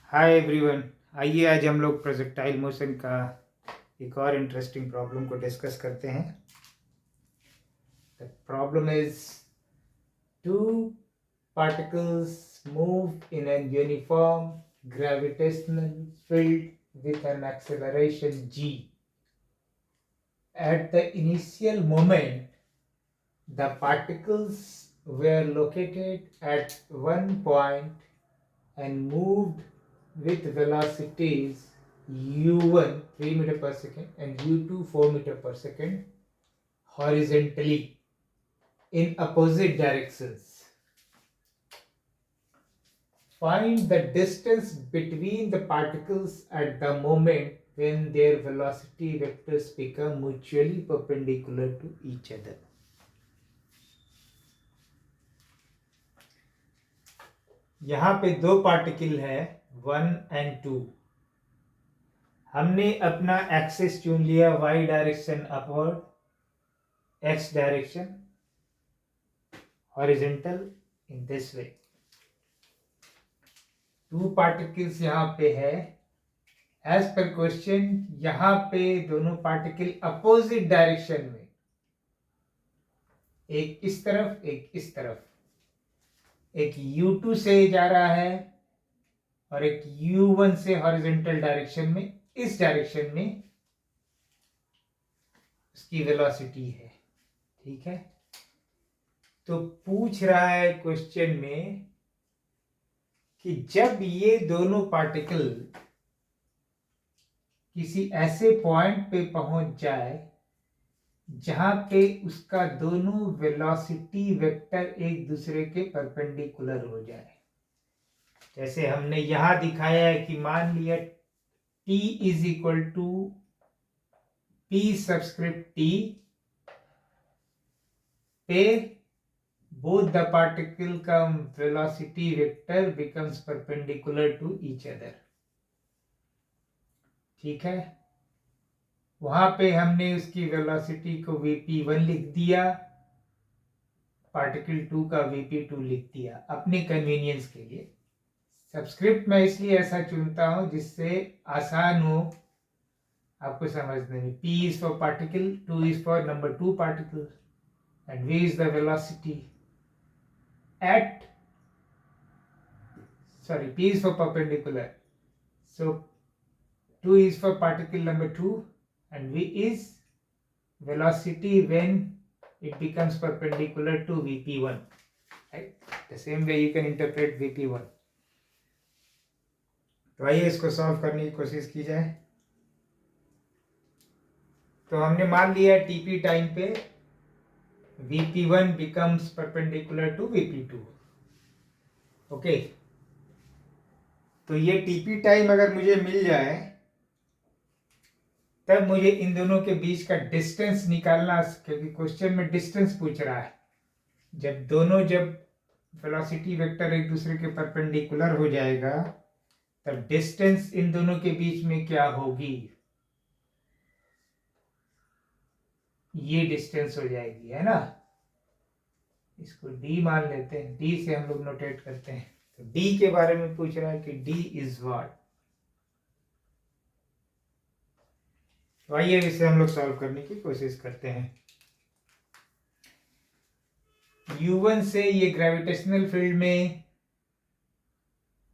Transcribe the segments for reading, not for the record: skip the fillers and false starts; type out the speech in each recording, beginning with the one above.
Hi everyone. आइए आज हम लोग प्रोजेक्टाइल मोशन का एक और इंटरेस्टिंग प्रॉब्लम को डिस्कस करते हैं। The problem is two particles move in a uniform gravitational field with an acceleration g. At the initial moment, the particles were located at one point and moved with velocities u1 3 meter per second and u2 4 meter per second horizontally in opposite directions. Find the distance between the particles at the moment when their velocity vectors become mutually perpendicular to each other. यहाँ पे दो particle है 1 and 2। हमने अपना axis चुन लिया y direction upward, x direction horizontal in this way. Two particles यहाँ पे है। एज पर क्वेश्चन यहाँ पे दोनों पार्टिकल अपोजिट डायरेक्शन में, एक इस तरफ एक इस तरफ, एक u2 से जा रहा है और एक u1 से हॉरिजॉन्टल डायरेक्शन में, इस डायरेक्शन में उसकी वेलोसिटी है। ठीक है, तो पूछ रहा है क्वेश्चन में कि जब ये दोनों पार्टिकल किसी ऐसे पॉइंट पे पहुंच जाए जहां पे उसका दोनों वेलोसिटी वेक्टर एक दूसरे के परपेंडिकुलर हो जाए। जैसे हमने यहां दिखाया है कि मान लिया t is equal to p subscript t पे both the particle का velocity vector becomes perpendicular to each other। ठीक है, वहां पे हमने उसकी वेलोसिटी को vp1 लिख दिया, पार्टिकल 2 का vp2 लिख दिया अपने कन्वीनियंस के लिए। सबस्क्रिप्ट मैं इसलिए ऐसा चुनता हूं जिससे आसान हो आपको समझने में। p is for particle, 2 is for number 2 particle and v is the velocity at p is for perpendicular, so 2 is for particle number 2 and v is velocity when it becomes perpendicular to vp1, right? The same way you can interpret vp1। तो आइए इसको solve करने की कोशिश की जाए। तो हमने मान लिया टीपी टाइम पे vp1 becomes perpendicular to vp2। Okay, तो ये टीपी टाइम अगर मुझे मिल जाए तब मुझे इन दोनों के बीच का डिस्टेंस निकालना, क्योंकि क्वेश्चन में डिस्टेंस पूछ रहा है। जब वेलोसिटी वेक्टर एक दूसरे के परपेंडिकुलर हो जाएगा तब डिस्टेंस इन दोनों के बीच में क्या होगी, ये डिस्टेंस हो जाएगी, है ना। इसको d मान लेते हैं, d से हम लोग नोटेट करते हैं। तो d के बारे में पूछ रहा है कि d इज व्हाट। तो आइए इसे हम लोग सॉल्व करने की कोशिश करते हैं। u1 से ये ग्रेविटेशनल फील्ड में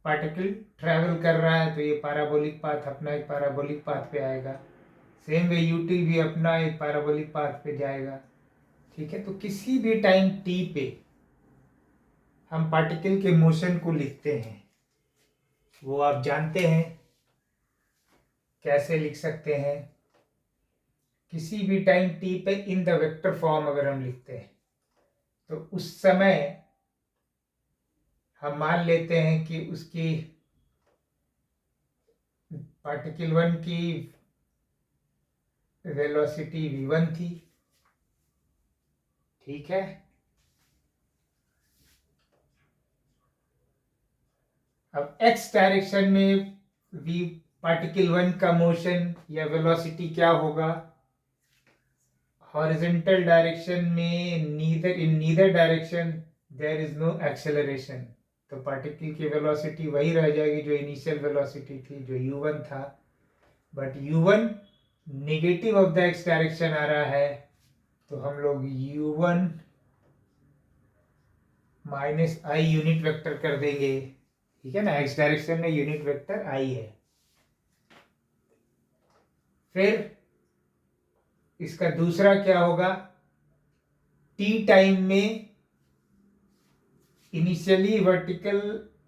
पार्टिकल ट्रैवल कर रहा है, तो ये पैराबोलिक पाथ, अपना एक पैराबोलिक पाथ पे आएगा। सेम वे ut भी अपना एक पैराबोलिक पाथ पे जाएगा। ठीक है, तो किसी भी टाइम t पे हम पार्टिकल के मोशन को लिखते हैं, वो आप जानते हैं कैसे लिख सकते हैं। किसी भी टाइम t पे इन द वेक्टर फॉर्म अगर हम लिखते हैं तो उस समय हम मान लेते हैं कि उसकी पार्टिकल 1 की वेलोसिटी v1 थी। ठीक है, अब x डायरेक्शन में v पार्टिकल 1 का मोशन या वेलोसिटी क्या होगा, हॉरिजॉन्टल डायरेक्शन में in neither direction there is no acceleration, तो पार्टिकल की वेलोसिटी वही रह जाएगी जो इनिशियल वेलोसिटी थी, जो u1 था, but u1 negative of the X direction आ रहा है, तो हम लोग u1 minus I unit vector कर देंगे, ठीक है ना, एक्स डायरेक्शन में यूनिट वेक्टर आई है। फिर इसका दूसरा क्या होगा, टी टाइम में initially vertical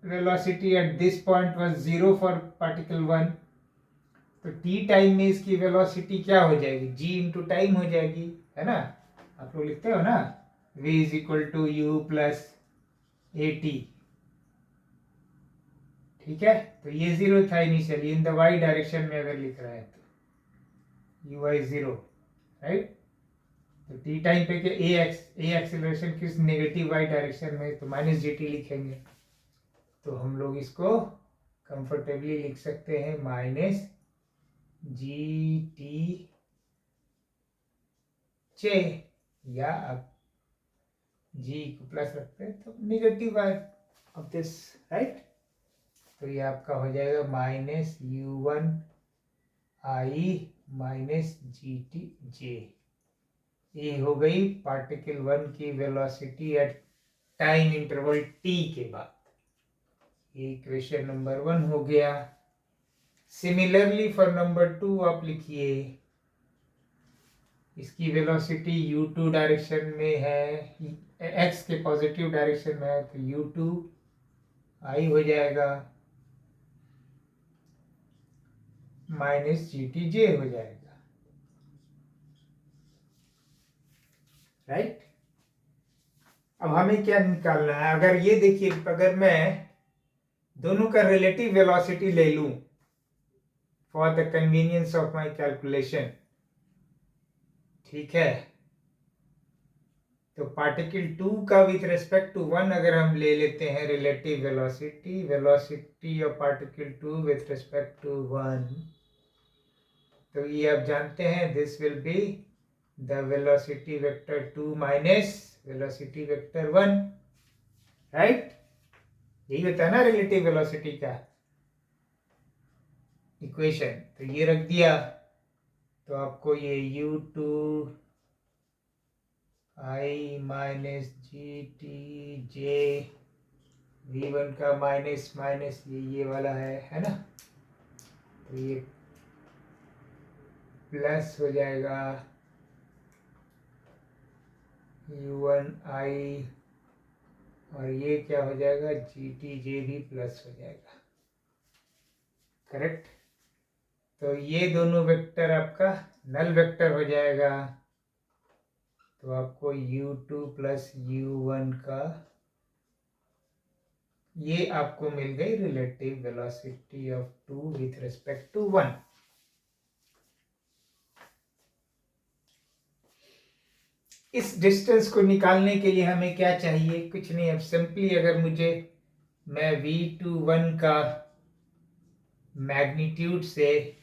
velocity at this point was 0 for particle 1, तो टी टाइम में इसकी वेलोसिटी क्या हो जाएगी, g इंटू टाइम हो जाएगी, है ना, आप लोग लिखते हो ना, v is equal to u plus a t, ठीक है। तो ये 0 था initially, in the y direction में अगर लिख रहा है तो यू वाई 0, राइट। तो टी टाइम पे के ए एक्सेलरेशन किस नेगेटिव वाई डायरेक्शन में, तो माइनस जी टी लिखेंगे, तो हम लोग इसको कंफर्टेबली लिख सकते हैं माइनस जी टी जे, या अब जी को प्लस रखते हैं तो negative Y of this, right. तो ये आपका हो जाएगा minus U one I minus G T J, ये हो गई पार्टिकल 1 की velocity at time interval T के बाद। ये इक्वेशन नंबर 1 हो गया। सिमिलरली फॉर नंबर 2 आप लिखिए, इसकी वेलोसिटी u2 डायरेक्शन में है, x के पॉजिटिव डायरेक्शन में है, तो u2 आई हो जाएगा माइनस जी टी जे हो जाएगा, राइट। अब हमें क्या निकालना है, अगर ये देखिए, अगर मैं दोनों का रिलेटिव वेलोसिटी ले लूं for the convenience of my calculation, ठीक है, तो पार्टिकल 2 का विथ रेस्पेक्ट टू 1 अगर हम ले लेते हैं relative velocity, velocity of particle 2 with respect to 1, तो ये आप जानते हैं this will be the velocity vector 2 minus velocity vector 1, right. यही होता है ना रिलेटिव वेलोसिटी का इक्वेशन। तो ये रख दिया, तो आपको ये u2 आई माइनस जी टी जे v1 का माइनस माइनस ये वाला है ना, तो ये प्लस हो जाएगा u1 आई, और ये क्या हो जाएगा जी टी जे भी प्लस हो जाएगा, करेक्ट। तो ये दोनों वेक्टर आपका नल वेक्टर हो जाएगा, तो आपको u2 प्लस u1 का, ये आपको मिल गई relative velocity of 2 with respect to 1। इस डिस्टेंस को निकालने के लिए हमें क्या चाहिए, कुछ नहीं, अब सिंपली अगर मुझे, मैं v21 का मैग्नीट्यूड से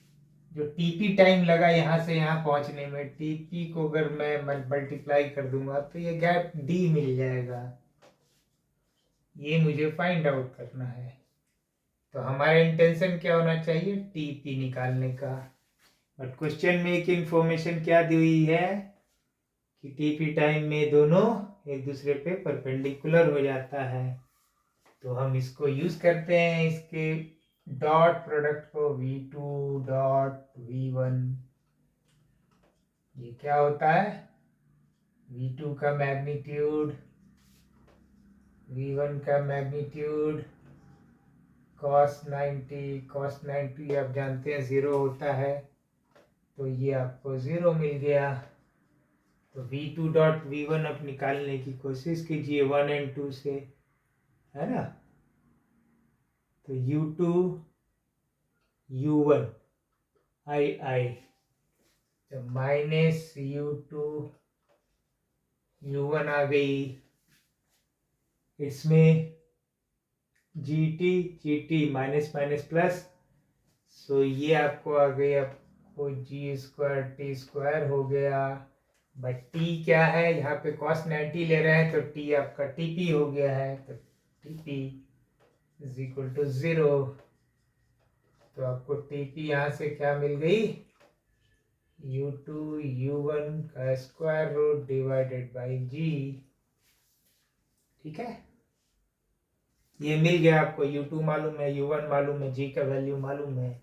जो टीपी टाइम लगा यहाँ से यहाँ पहुँचने में, टीपी को अगर मैं मल्टीप्लाई कर दूंगा तो ये गैप d मिल जाएगा, ये मुझे फाइंड आउट करना है। तो हमारा इंटेंशन क्या होना चाहिए, टीपी निकालने का, बट क्वेश्चन में एक इंफॉर्मेशन क्या दी हुई है कि टीपी टाइम में दोनों एक दूसरे पे परपेंडिकुलर हो जाता है, तो हम इसको यूज करते हैं, इसके डॉट प्रोडक्ट को v2 डॉट v1, ये क्या होता है, v2 का मैग्नीट्यूड v1 का मैग्नीट्यूड cos 90 आप जानते हैं 0 होता है, तो ये आपको 0 मिल गया। तो v2 डॉट v1 अब निकालने की कोशिश कीजिए 1 और 2 से, है ना। तो u2 u1 आई, तो माइनस u2 u1 आ गई, इसमें gt माइनस माइनस प्लस, सो ये आपको आ गई, आपको जी स्क्वायर टी स्क्वायर हो गया, बट टी क्या है, यहाँ पे cos 90 ले रहे हैं तो टी आपका टीपी हो गया है, तो टीपी इज इक्वल टू 0। तो आपको टीपी यहाँ से क्या मिल गई, u2 u1 का square root divided by g। ठीक है, ये मिल गया आपको, u2 मालूम है, u1 मालूम है, g का वैल्यू मालूम है,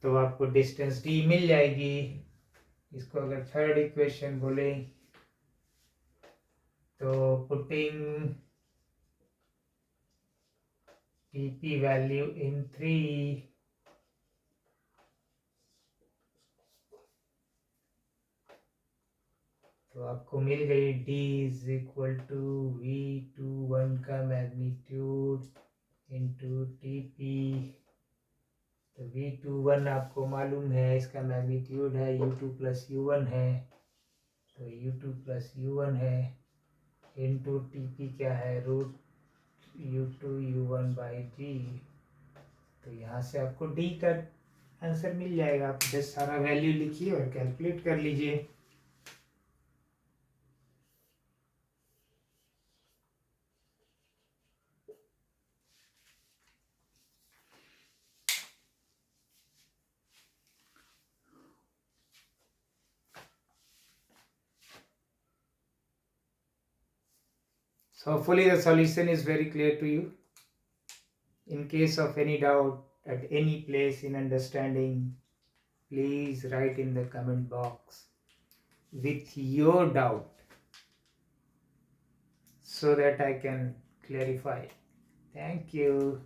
तो आपको डिस्टेंस d मिल जाएगी। इसको अगर थर्ड इक्वेशन बोले तो पुटिंग टीपी वैल्यू इन 3, तो आपको मिल गई d is equal to v21 का मैग्नीट्यूड इंटू टीपी। तो v21 आपको मालूम है, इसका मैग्नीट्यूड है u2 प्लस u1 है, तो u2 प्लस u1 है इंटू टीपी क्या है, root u2 u1 by g। तो यहाँ से आपको d का आंसर मिल जाएगा। आप जस्ट सारा वैल्यू लिखिए और कैलकुलेट कर लीजिए। So hopefully the solution is very clear to you. In case of any doubt at any place in understanding, please write in the comment box with your doubt so that I can clarify. Thank you.